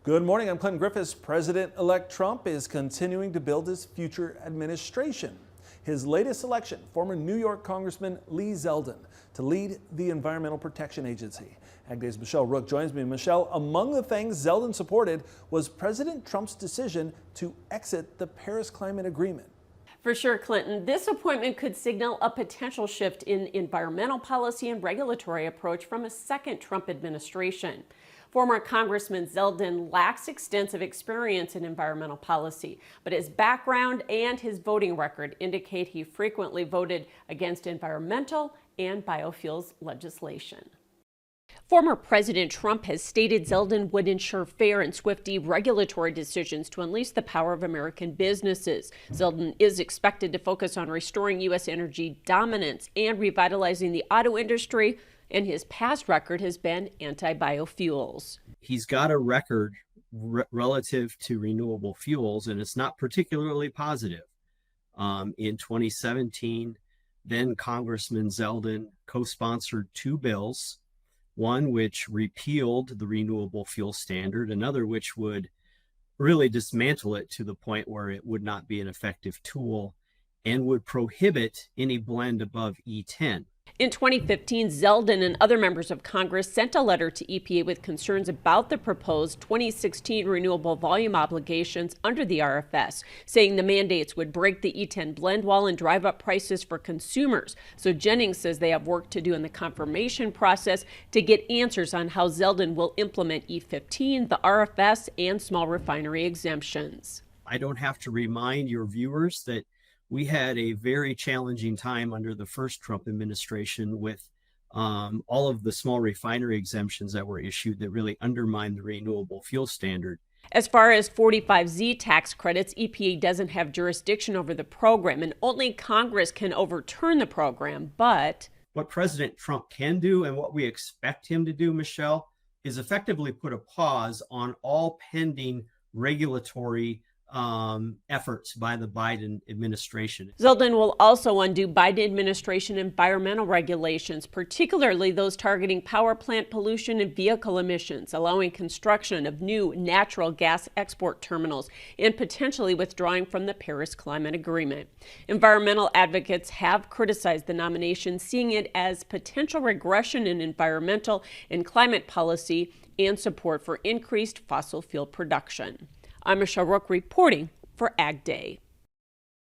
Good morning, I'm Clinton Griffiths. President-elect Trump is continuing to build his future administration. His latest selection, former New York Congressman Lee Zeldin, to lead the Environmental Protection Agency. Ag Day's Michelle Rook joins me. Michelle, among the things Zeldin supported was President Trump's decision to exit the Paris Climate Agreement. For sure, Clinton. This appointment could signal a potential shift in environmental policy and regulatory approach from a second Trump administration. Former Congressman Zeldin lacks extensive experience in environmental policy, but his background and his voting record indicate he frequently voted against environmental and biofuels legislation. Former President Trump has stated Zeldin would ensure fair and swift regulatory decisions to unleash the power of American businesses. Zeldin is expected to focus on restoring U.S. energy dominance and revitalizing the auto industry, and his past record has been anti-biofuels. He's got a record relative to renewable fuels, and it's not particularly positive. In 2017, then Congressman Zeldin co-sponsored two bills, one which repealed the renewable fuel standard, another which would really dismantle it to the point where it would not be an effective tool and would prohibit any blend above E10. In 2015, Zeldin and other members of Congress sent a letter to EPA with concerns about the proposed 2016 renewable volume obligations under the RFS, saying the mandates would break the E10 blend wall and drive up prices for consumers. So Jennings says they have work to do in the confirmation process to get answers on how Zeldin will implement E15, the RFS, and small refinery exemptions. I don't have to remind your viewers that we had a very challenging time under the first Trump administration with all of the small refinery exemptions that were issued that really undermined the renewable fuel standard. As far as 45Z tax credits, EPA doesn't have jurisdiction over the program, and only Congress can overturn the program. But what President Trump can do, and what we expect him to do, Michelle, is effectively put a pause on all pending regulatory efforts by the Biden administration. Zeldin will also undo Biden administration environmental regulations, particularly those targeting power plant pollution and vehicle emissions, allowing construction of new natural gas export terminals, and potentially withdrawing from the Paris Climate Agreement. Environmental advocates have criticized the nomination, seeing it as potential regression in environmental and climate policy and support for increased fossil fuel production. I'm Michelle Rook reporting for Ag Day.